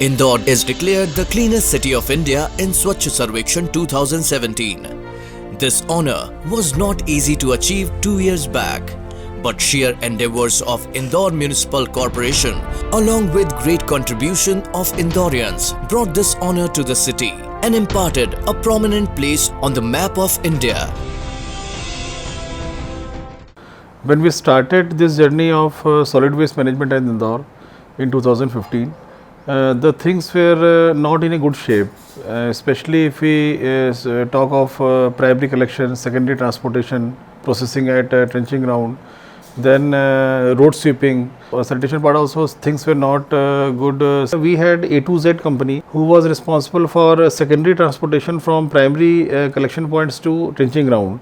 Indore is declared the cleanest city of India in Swachh Sarvekshan 2017. This honor was not easy to achieve 2 years back, but sheer endeavors of Indore Municipal Corporation along with great contribution of Indoreans brought this honor to the city and imparted a prominent place on the map of India. When we started this journey of solid waste management in Indore in 2015, the things were not in a good shape, especially if we talk of primary collection, secondary transportation, processing at trenching ground, then road sweeping, sanitation part also things were not good. We had A to Z company who was responsible for secondary transportation from primary collection points to trenching ground.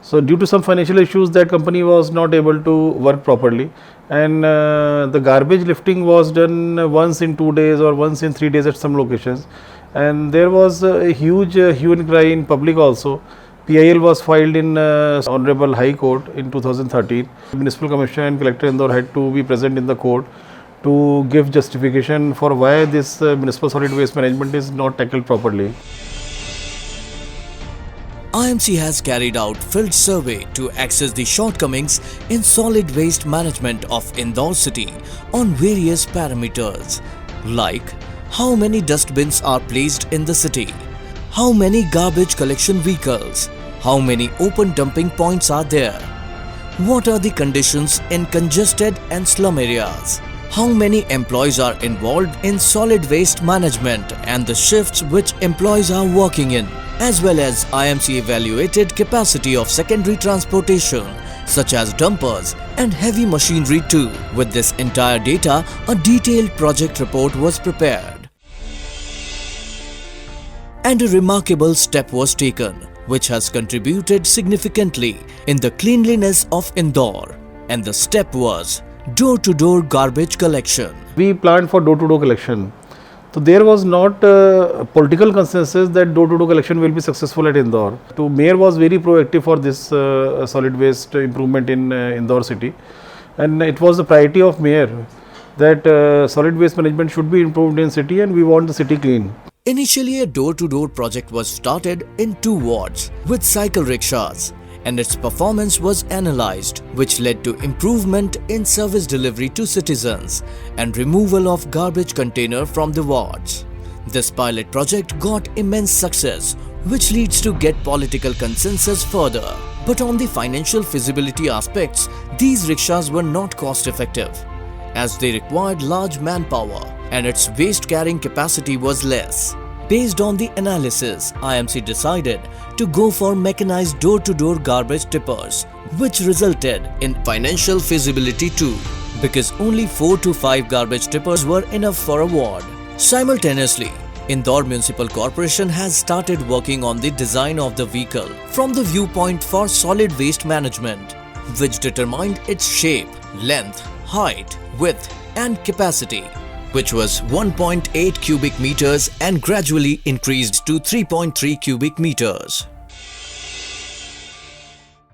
So due to some financial issues, that company was not able to work properly, and the garbage lifting was done once in 2 days or once in 3 days at some locations, and there was a huge hue and cry in public also. PIL was filed in Honorable High Court in 2013. Municipal Commissioner and Collector Indore had to be present in the court to give justification for why this municipal solid waste management is not tackled properly. IMC has carried out field survey to access the shortcomings in solid waste management of Indore city on various parameters like how many dustbins are placed in the city, how many garbage collection vehicles, how many open dumping points are there, what are the conditions in congested and slum areas, how many employees are involved in solid waste management and the shifts which employees are working in, as well as IMC evaluated capacity of secondary transportation such as dumpers and heavy machinery too. With this entire data, a detailed project report was prepared. And a remarkable step was taken, which has contributed significantly in the cleanliness of Indore. And the step was door-to-door garbage collection. We planned for door-to-door collection. So there was not political consensus that door-to-door collection will be successful at Indore. So Mayor was very proactive for this solid waste improvement in Indore city, and it was the priority of Mayor that solid waste management should be improved in city, and we want the city clean. Initially, a door-to-door project was started in 2 wards with cycle rickshaws, and its performance was analyzed, which led to improvement in service delivery to citizens and removal of garbage container from the wards. This pilot project got immense success, which leads to get political consensus further. But on the financial feasibility aspects, these rickshaws were not cost effective, as they required large manpower and its waste carrying capacity was less. Based on the analysis, IMC decided to go for mechanized door-to-door garbage tippers, which resulted in financial feasibility too, because only 4 to 5 garbage tippers were enough for a ward. Simultaneously, Indore Municipal Corporation has started working on the design of the vehicle from the viewpoint for solid waste management, which determined its shape, length, height, width and capacity, which was 1.8 cubic meters and gradually increased to 3.3 cubic meters.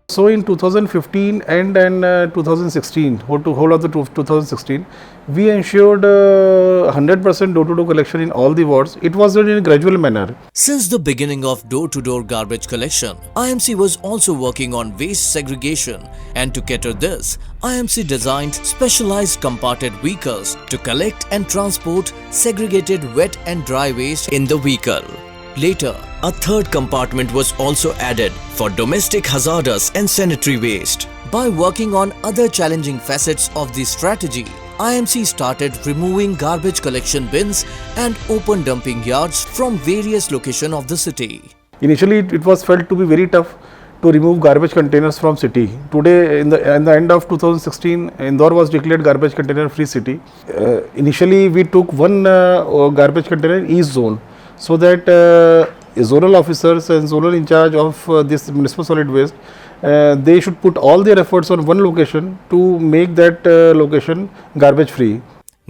So in 2015 and 2016, whole of the 2016, we ensured 100% door-to-door collection in all the wards. It was done in a gradual manner. Since the beginning of door-to-door garbage collection, IMC was also working on waste segregation, and to cater this, IMC designed specialized comparted vehicles to collect and transport segregated wet and dry waste in the vehicle. Later, a third compartment was also added for domestic hazardous and sanitary waste. By working on other challenging facets of the strategy, IMC started removing garbage collection bins and open dumping yards from various locations of the city. Initially, it was felt to be very tough to remove garbage containers from city. Today, in the end of 2016, Indore was declared garbage container free city. Initially, we took one garbage container in each zone, so that zonal officers and zonal in charge of this municipal solid waste, they should put all their efforts on one location to make that location garbage free.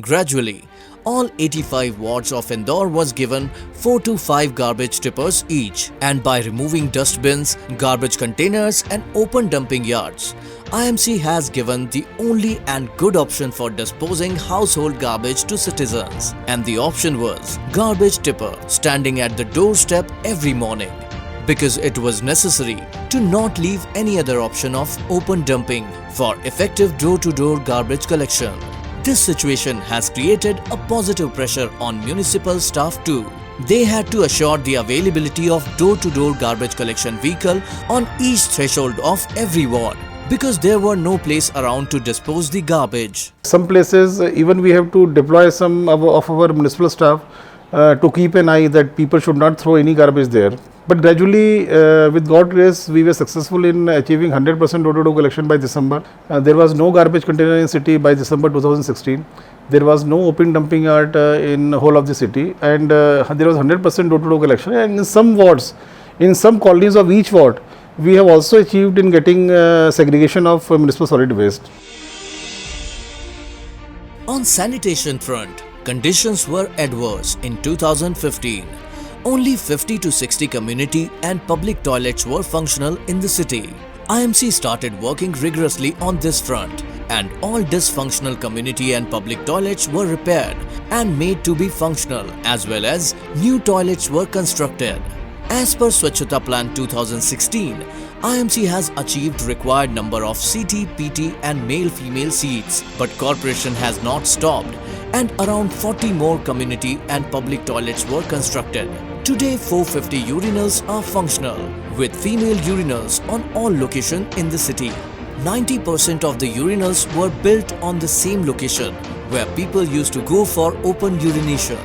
Gradually, all 85 wards of Indore was given 4 to 5 garbage tippers each, and by removing dustbins, garbage containers and open dumping yards, IMC has given the only and good option for disposing household garbage to citizens, and the option was garbage tipper standing at the doorstep every morning, because it was necessary to not leave any other option of open dumping for effective door-to-door garbage collection. This situation has created a positive pressure on municipal staff too. They had to assure the availability of door-to-door garbage collection vehicle on each threshold of every ward, because there were no place around to dispose the garbage. Some places even we have to deploy some of our municipal staff to keep an eye that people should not throw any garbage there. But gradually, with God's grace, we were successful in achieving 100% door-to-door collection by December. There was no garbage container in city by December 2016. There was no open dumping yard in whole of the city, and there was 100% door-to-door collection. And in some wards, in some colonies of each ward, we have also achieved in getting segregation of municipal solid waste. On sanitation front, conditions were adverse in 2015. Only 50 to 60 community and public toilets were functional in the city. IMC started working rigorously on this front, and all dysfunctional community and public toilets were repaired and made to be functional, as well as new toilets were constructed. As per Swachhata Plan 2016, IMC has achieved required number of CT, PT and male-female seats, but corporation has not stopped, and around 40 more community and public toilets were constructed. Today 450 urinals are functional, with female urinals on all locations in the city. 90% of the urinals were built on the same location where people used to go for open urination.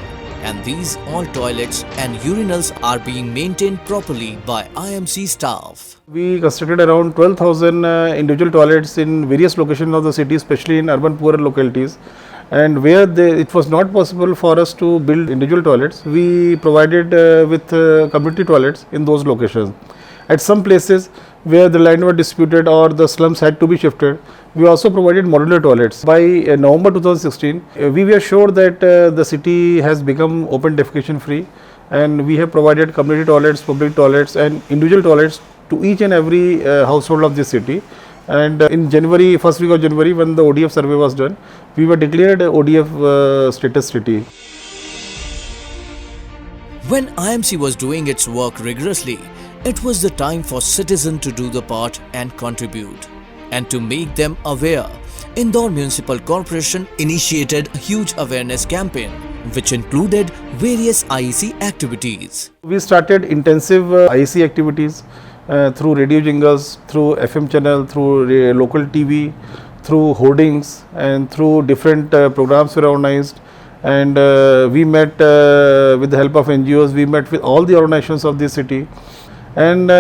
And these all toilets and urinals are being maintained properly by IMC staff. We constructed around 12,000 individual toilets in various locations of the city, especially in urban poorer localities. And where it was not possible for us to build individual toilets, we provided with community toilets in those locations. At some places where the land was disputed or the slums had to be shifted, we also provided modular toilets. By November 2016, we were sure that the city has become open defecation free, and we have provided community toilets, public toilets and individual toilets to each and every household of the city. And in January, first week of January, when the ODF survey was done, we were declared ODF status city. When IMC was doing its work rigorously, it was the time for citizens to do the part and contribute. And to make them aware, Indore Municipal Corporation initiated a huge awareness campaign, which included various IEC activities. We started intensive IEC activities through radio jingles, through FM channel, through local TV, through hoardings, and through different programs were organized. And we met with the help of NGOs, we met with all the organizations of the city. And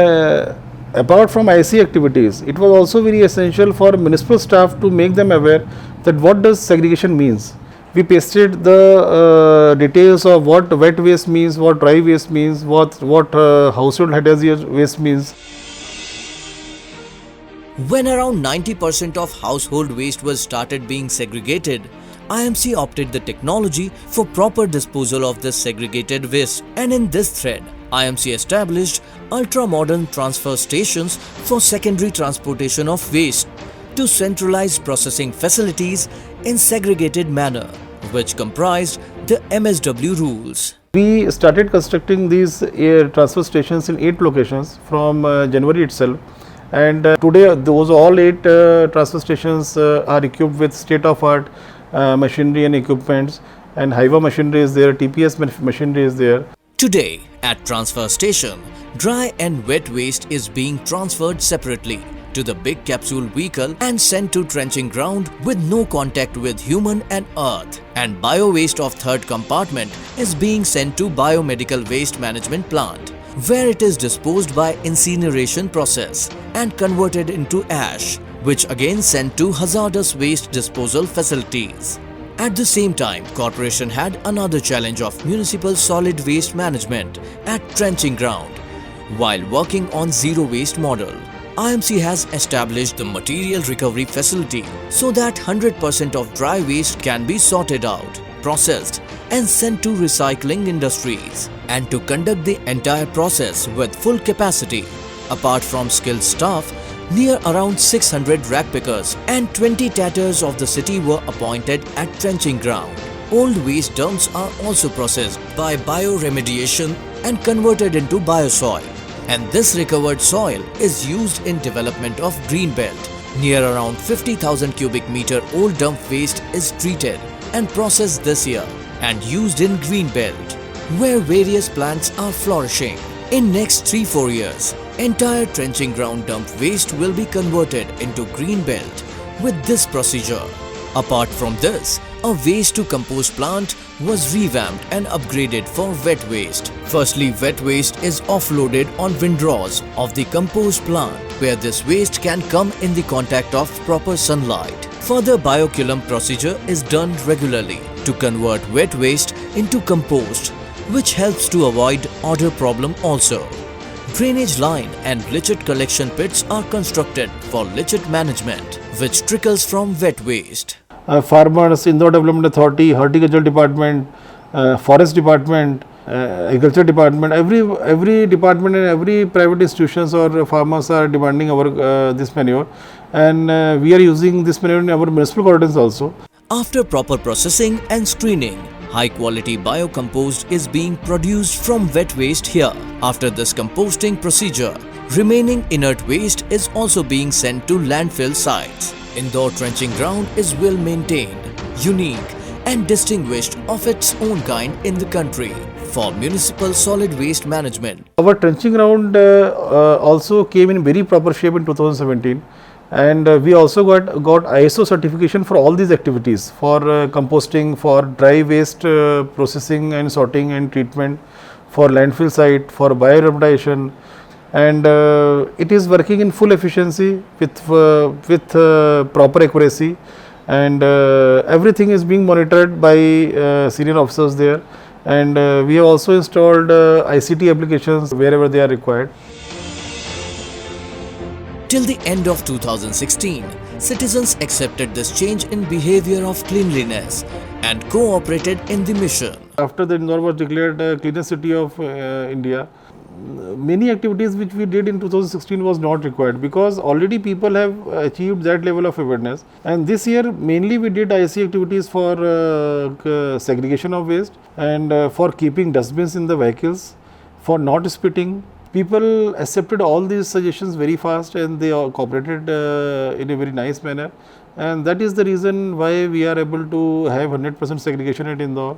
apart from IC activities, it was also very essential for municipal staff to make them aware that what does segregation means. We pasted the details of what wet waste means, what dry waste means, what household hazardous waste means. When around 90% of household waste was started being segregated, IMC opted the technology for proper disposal of this segregated waste, and in this thread, IMC established ultra-modern transfer stations for secondary transportation of waste to centralized processing facilities in segregated manner, which comprised the MSW rules. We started constructing these transfer stations in 8 locations from January itself, and today those all 8 transfer stations are equipped with state-of-art machinery and equipments, and Hiva machinery is there, TPS machinery is there. Today, at transfer station, dry and wet waste is being transferred separately to the big capsule vehicle and sent to trenching ground with no contact with human and earth, and bio waste of third compartment is being sent to biomedical waste management plant, where it is disposed by incineration process and converted into ash, which again sent to hazardous waste disposal facilities. At the same time, corporation had another challenge of municipal solid waste management at trenching ground. While working on zero waste model, IMC has established the material recovery facility so that 100% of dry waste can be sorted out. processed and sent to recycling industries, and to conduct the entire process with full capacity. Apart from skilled staff, near around 600 rag pickers and 20 tatters of the city were appointed at trenching ground. Old waste dumps are also processed by bioremediation and converted into biosol, and this recovered soil is used in development of green belt. Near around 50,000 cubic meter old dump waste is treated and processed this year and used in green belt, where various plants are flourishing. In next 3-4 years, entire trenching ground dump waste will be converted into green belt with this procedure. Apart from this, a waste to compost plant was revamped and upgraded for wet waste. Firstly, wet waste is offloaded on windrows of the compost plant, where this waste can come in the contact of proper sunlight. Further, bioculum procedure is done regularly to convert wet waste into compost, which helps to avoid odor problem also. Drainage line and lichet collection pits are constructed for lichet management, which trickles from wet waste. Farmers, Indore Development Authority, Horticulture Department, Forest Department, Agriculture Department, every department and every private institutions or farmers are demanding our this manure, and we are using this manure in our municipal gardens also. After proper processing and screening, high quality biocompost is being produced from wet waste here. After this composting procedure, remaining inert waste is also being sent to landfill sites. Indore trenching ground is well maintained, unique and distinguished of its own kind in the country for municipal solid waste management. Our trenching ground also came in very proper shape in 2017, and we also got ISO certification for all these activities, for composting, for dry waste processing and sorting and treatment, for landfill site, for bioremediation, and it is working in full efficiency with proper accuracy, and everything is being monitored by senior officers there, and we have also installed ICT applications wherever they are required. Till the end of 2016, citizens accepted this change in behavior of cleanliness and cooperated in the mission. After the Indore was declared cleanest city of India, many activities which we did in 2016 was not required, because already people have achieved that level of awareness. And this year mainly we did IC activities for segregation of waste, and for keeping dustbins in the vehicles, for not spitting. People accepted all these suggestions very fast, and they cooperated in a very nice manner, and that is the reason why we are able to have 100% segregation at Indore.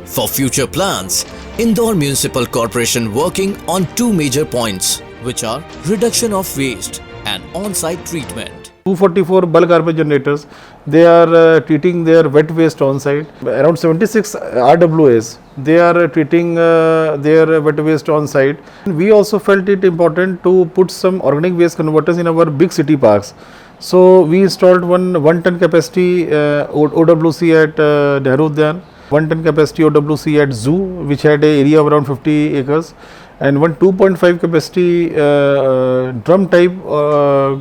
For future plans, Indore Municipal Corporation working on two major points, which are reduction of waste and on-site treatment. 244 bulk garbage generators, they are treating their wet waste on site. Around 76 RWAs, they are treating their wet waste on site. We also felt it important to put some organic waste converters in our big city parks. So we installed one ton capacity OWC at Nehru Udyan, 1 ton capacity OWC at Zoo, which had an area of around 50 acres, and one 2.5 capacity drum type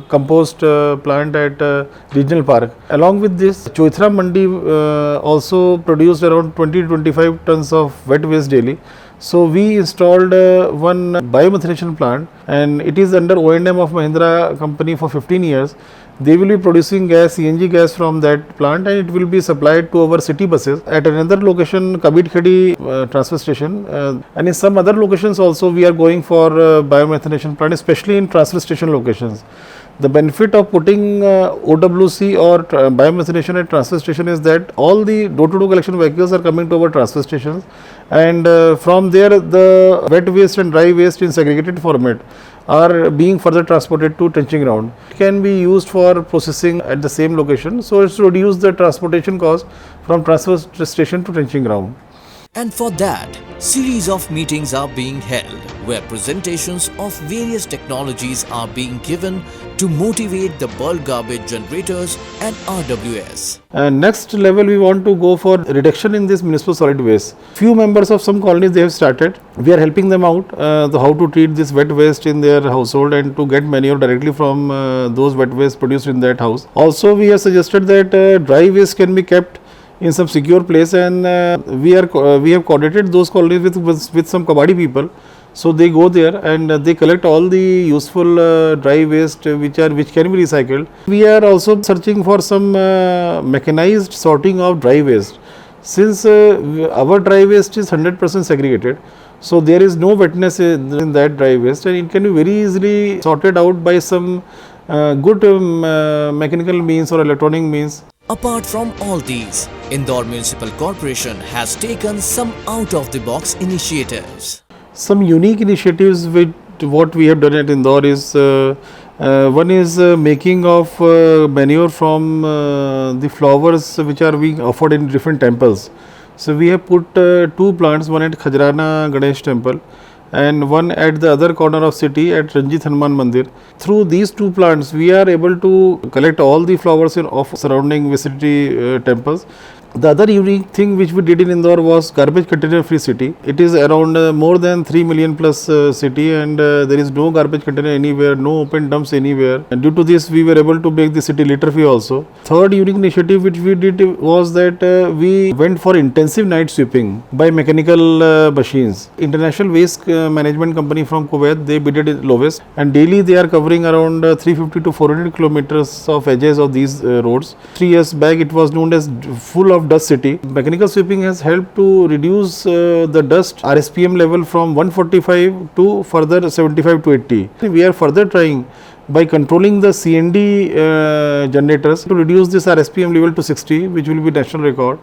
compost plant at regional park. Along with this, Choithra Mandi also produced around 20 to 25 tons of wet waste daily. So we installed one biomethanation plant, and it is under O&M of Mahindra company for 15 years. They will be producing gas, CNG gas from that plant, and it will be supplied to our city buses. At another location, Kabir Khedi transfer station, and in some other locations also we are going for biomethanation plant, especially in transfer station locations. The benefit of putting OWC or biomethanation at transfer station is that all the door-to-door collection vehicles are coming to our transfer stations, and from there the wet waste and dry waste in segregated format are being further transported to trenching ground. It can be used for processing at the same location, so it's to reduce the transportation cost from transfer station to trenching ground. And for that, series of meetings are being held where presentations of various technologies are being given to motivate the bulk garbage generators and RWS. Next level, we want to go for reduction in this municipal solid waste. Few members of some colonies, they have started. We are helping them out how to treat this wet waste in their household and to get manure directly from those wet waste produced in that house. Also, we have suggested that dry waste can be kept in some secure place, and we have coordinated those colonies with some Kabadi people. So they go there and they collect all the useful dry waste which can be recycled. We are also searching for some mechanized sorting of dry waste. Since our dry waste is 100% segregated, so there is no wetness in that dry waste, and it can be very easily sorted out by some good mechanical means or electronic means. Apart from all these, Indore Municipal Corporation has taken some out-of-the-box initiatives. Some unique initiatives with what we have done at Indore is one is making of manure from the flowers which are being offered in different temples. So we have put two plants, one at Khajrana Ganesh temple and one at the other corner of city at Ranjit Hanuman Mandir. Through these two plants, we are able to collect all the flowers of surrounding vicinity temples. The other unique thing which we did in Indore was garbage container free city. It is around more than 3 million plus city, and there is no garbage container anywhere, no open dumps anywhere. And due to this, we were able to make the city litter free also. Third unique initiative which we did was that we went for intensive night sweeping by mechanical machines. International Waste Management Company from Kuwait, they bidded it lowest, and daily they are covering around 350 to 400 kilometers of edges of these roads. 3 years back, it was known as full of dust city. Mechanical sweeping has helped to reduce the dust RSPM level from 145 to further 75 to 80. We are further trying by controlling the CND generators to reduce this RSPM level to 60, which will be national record.